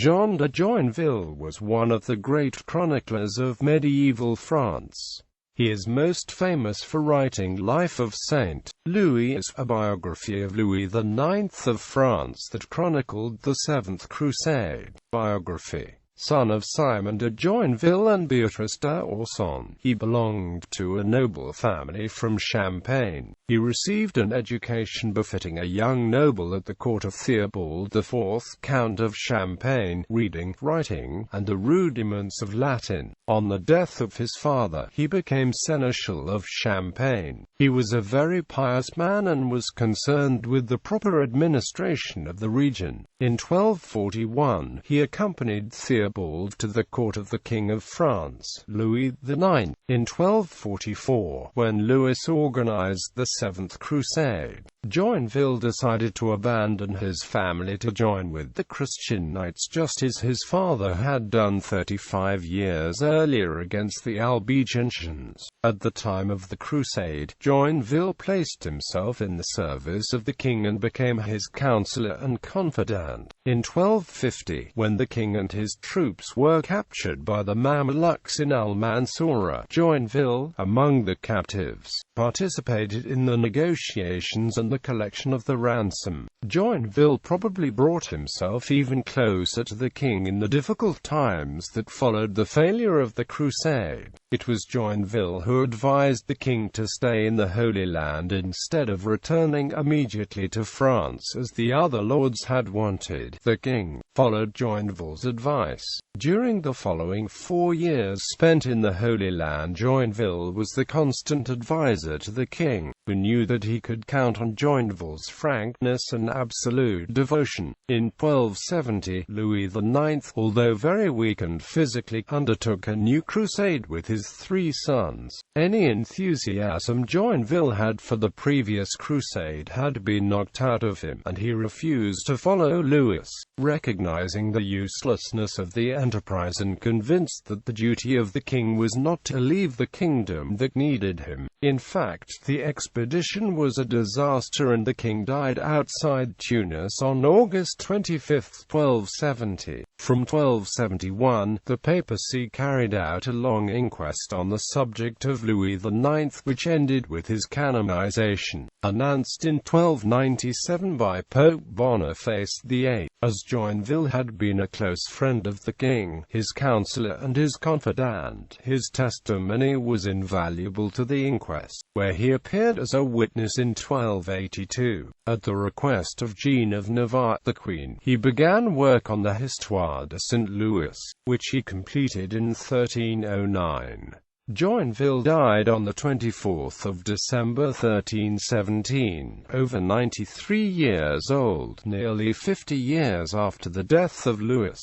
Jean de Joinville was one of the great chroniclers of medieval France. He is most famous for writing Life of St. Louis, a biography of Louis IX of France that chronicled the Seventh Crusade. Biography. Son of Simon de Joinville and Beatrice d'Orson, he belonged to a noble family from Champagne. He received an education befitting a young noble at the court of Theobald IV, Count of Champagne, reading, writing, and the rudiments of Latin. On the death of his father, he became Seneschal of Champagne. He was a very pious man and was concerned with the proper administration of the region. In 1241, he accompanied Theobald to the court of the King of France, Louis IX. In 1244, when Louis organized the Seventh Crusade, Joinville decided to abandon his family to join with the Christian knights just as his father had done 35 years earlier against the Albigensians. At the time of the crusade, Joinville placed himself in the service of the king and became his counselor and confidant. In 1250, when the king and his troops were captured by the Mamelukes in Al-Mansoura, Joinville, among the captives, participated in the negotiations and the collection of the ransom. Joinville probably brought himself even closer to the king in the difficult times that followed the failure of the crusade. It was Joinville who advised the king to stay in the Holy Land instead of returning immediately to France as the other lords had wanted. The king followed Joinville's advice. During the following 4 years spent in the Holy Land, Joinville was the constant advisor to the king, who knew that he could count on Joinville's frankness and absolute devotion. In 1270, Louis IX, although very weakened physically, undertook a new crusade with his 3 sons. Any enthusiasm Joinville had for the previous crusade had been knocked out of him, and he refused to follow Louis. Recognizing the uselessness of the enterprise and convinced that the duty of the king was not to leave the kingdom that needed him. In fact, the expedition was a disaster and the king died outside Tunis on August 25, 1270. From 1271, the papacy carried out a long inquest on the subject of Louis IX, which ended with his canonization, announced in 1297 by Pope Boniface VIII. As Joinville had been a close friend of the king, his counselor and his confidant, his testimony was invaluable to the inquest, where he appeared as a witness in 1282. At the request of Jeanne of Navarre, the queen, he began work on the Histoire de St. Louis, which he completed in 1309. Joinville died on the 24th of December 1317, over 93 years old, nearly 50 years after the death of Louis.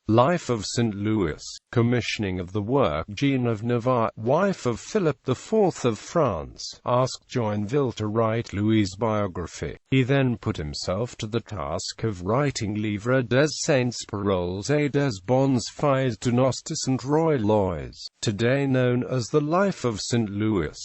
Life of St. Louis. Commissioning of the work, Jeanne of Navarre, wife of Philip IV of France, asked Joinville to write Louis' biography. He then put himself to the task of writing Livre des Saints Paroles et des Bonnes Filles du Nostre Saint Roi Lois, today known as the Life of St. Louis.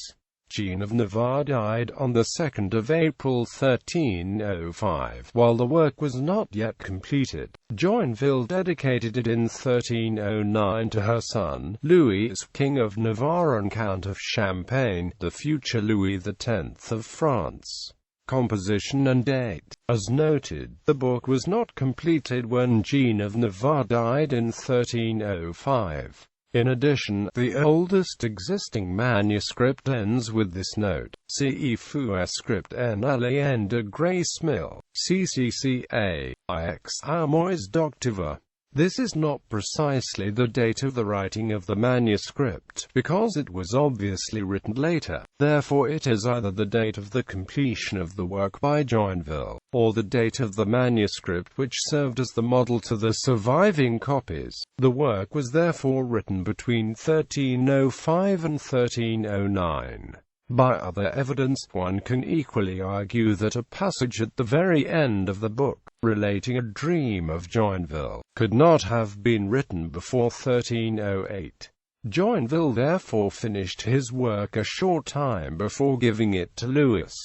Jeanne of Navarre died on the 2nd of April 1305, while the work was not yet completed. Joinville dedicated it in 1309 to her son, Louis, King of Navarre and Count of Champagne, the future Louis X of France. Composition and date. As noted, the book was not completed when Jeanne of Navarre died in 1305. In addition, the oldest existing manuscript ends with this note: Ce fut script en l'an de Grace Mill, CCCA, XIXème d'octobre. This is not precisely the date of the writing of the manuscript, because it was obviously written later. Therefore it is either the date of the completion of the work by Joinville, or the date of the manuscript which served as the model to the surviving copies. The work was therefore written between 1305 and 1309. By other evidence, one can equally argue that a passage at the very end of the book, relating a dream of Joinville, could not have been written before 1308. Joinville therefore finished his work a short time before giving it to Louis.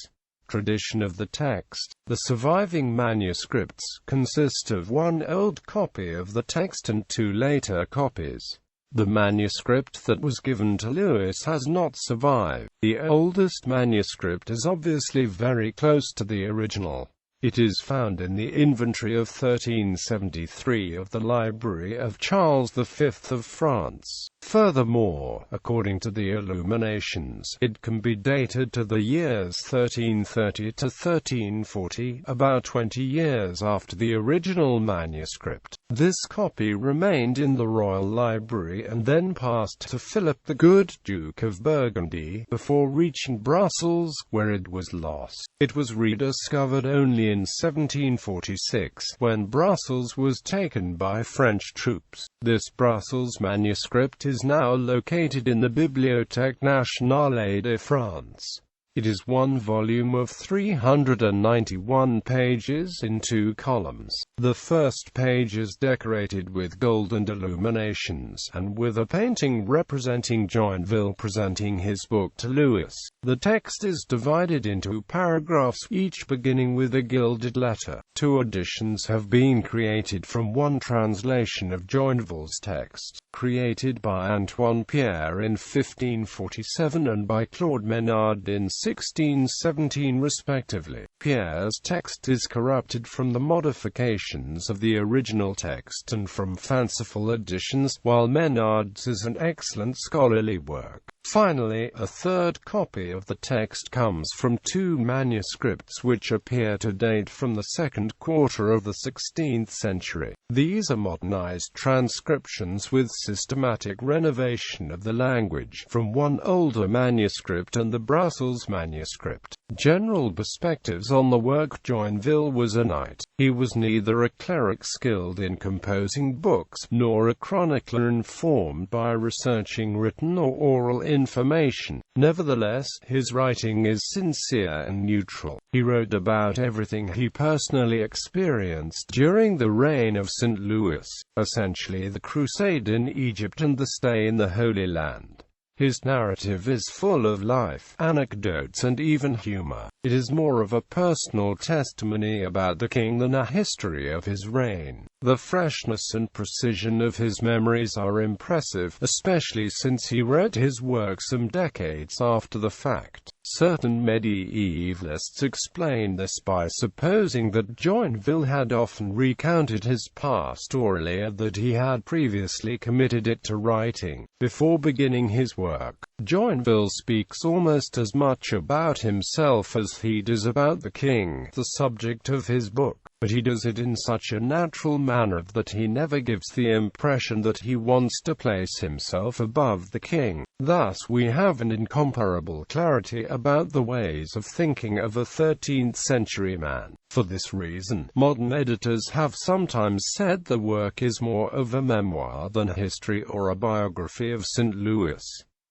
Tradition of the text. The surviving manuscripts consist of one old copy of the text and two later copies. The manuscript that was given to Louis has not survived. The oldest manuscript is obviously very close to the original. It is found in the inventory of 1373 of the Library of Charles V of France. Furthermore, according to the illuminations, it can be dated to the years 1330 to 1340, about 20 years after the original manuscript. This copy remained in the Royal Library and then passed to Philip the Good, Duke of Burgundy, before reaching Brussels, where it was lost. It was rediscovered only in 1746, when Brussels was taken by French troops. This Brussels manuscript is now located in the Bibliothèque Nationale de France. It is one volume of 391 pages in 2 columns. The first page is decorated with golden illuminations, and with a painting representing Joinville presenting his book to Louis. The text is divided into paragraphs, each beginning with a gilded letter. 2 editions have been created from one translation of Joinville's text, created by Antoine Pierre in 1547 and by Claude Menard in 1617 respectively. Pierre's text is corrupted from the modifications of the original text and from fanciful additions, while Menard's is an excellent scholarly work. Finally, a third copy of the text comes from 2 manuscripts which appear to date from the second quarter of the 16th century. These are modernized transcriptions with systematic renovation of the language from one older manuscript and the Brussels manuscript. General perspectives on the work. Joinville was a knight. He was neither a cleric skilled in composing books, nor a chronicler informed by researching written or oral information. Nevertheless, his writing is sincere and neutral. He wrote about everything he personally experienced during the reign of St. Louis, essentially the Crusade in Egypt and the stay in the Holy Land. His narrative is full of life, anecdotes and even humor. It is more of a personal testimony about the king than a history of his reign. The freshness and precision of his memories are impressive, especially since he wrote his work some decades after the fact. Certain medievalists explain this by supposing that Joinville had often recounted his past orally, or that he had previously committed it to writing before beginning his work. Joinville speaks almost as much about himself as he does about the king, the subject of his book, but he does it in such a natural manner that he never gives the impression that he wants to place himself above the king. Thus we have an incomparable clarity about the ways of thinking of a 13th century man. For this reason, modern editors have sometimes said the work is more of a memoir than a history or a biography of St. Louis.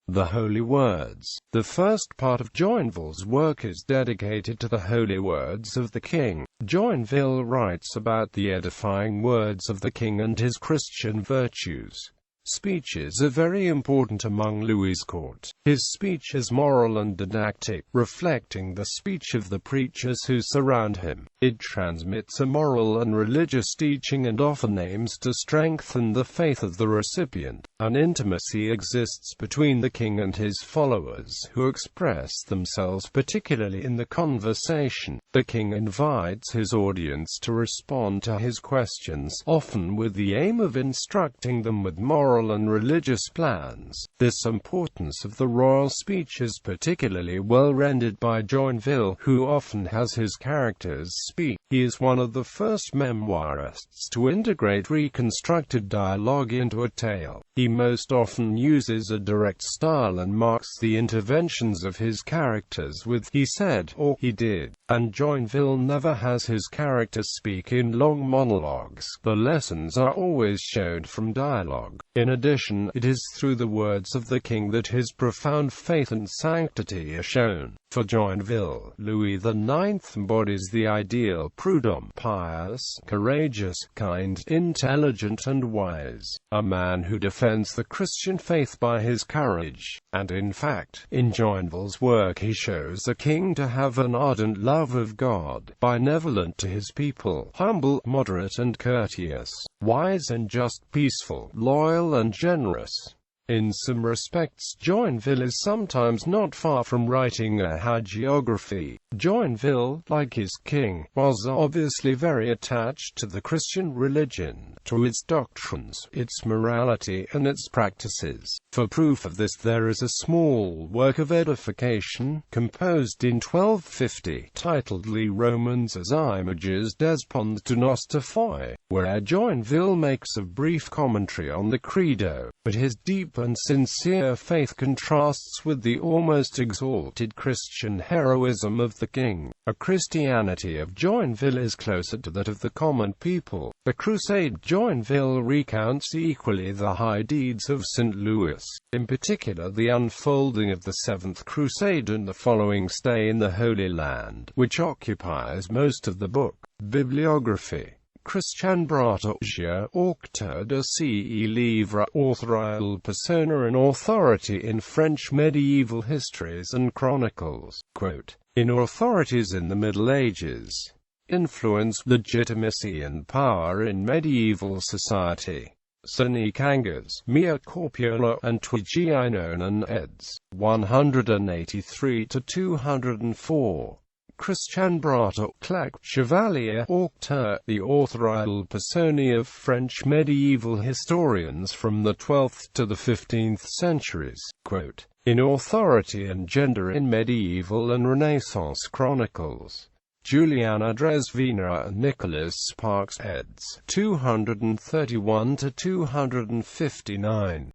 The Holy Words. The first part of Joinville's work is dedicated to the holy words of the king. Joinville writes about the edifying words of the king and his Christian virtues. Speeches are very important among Louis's court. His speech is moral and didactic, reflecting the speech of the preachers who surround him. It transmits a moral and religious teaching and often aims to strengthen the faith of the recipient. An intimacy exists between the king and his followers, who express themselves particularly in the conversation. The king invites his audience to respond to his questions, often with the aim of instructing them with moral and religious plans. This importance of the royal speech is particularly well rendered by Joinville, who often has his characters speak. He is one of the first memoirists to integrate reconstructed dialogue into a tale. He most often uses a direct style and marks the interventions of his characters with "he said" or "he did." And Joinville never has his characters speak in long monologues. The lessons are always shown from dialogue. In In addition, it is through the words of the king that his profound faith and sanctity are shown. For Joinville, Louis IX embodies the ideal prudent, pious, courageous, kind, intelligent and wise, a man who defends the Christian faith by his courage. And in fact, in Joinville's work he shows the king to have an ardent love of God, benevolent to his people, humble, moderate and courteous, wise and just, peaceful, loyal and generous. In some respects Joinville is sometimes not far from writing a hagiography. Joinville, like his king, was obviously very attached to the Christian religion, to its doctrines, its morality and its practices. For proof of this there is a small work of edification, composed in 1250, titled Les Romans as Images des Ponts de notre foi, where Joinville makes a brief commentary on the Credo, but his deep and sincere faith contrasts with the almost exalted Christian heroism of the king. A Christianity of Joinville is closer to that of the common people. The Crusade. Joinville recounts equally the high deeds of St. Louis, in particular the unfolding of the Seventh Crusade and the following stay in the Holy Land, which occupies most of the book. Bibliography. Christian Brateau, auteur de ce livre, authorial persona and authority in French medieval histories and chronicles. Quote, in authorities in the Middle Ages. Influence, legitimacy and power in medieval society. Sony Kangas, Mia Corpiola and Twigiinonen eds. 183-204. Christian Brateau, Claque, Chevalier, auteur, the authorial personae of French medieval historians from the 12th to the 15th centuries. Quote, in authority and gender in medieval and Renaissance chronicles. Juliana Dresvina and Nicholas Sparks eds. 231-259.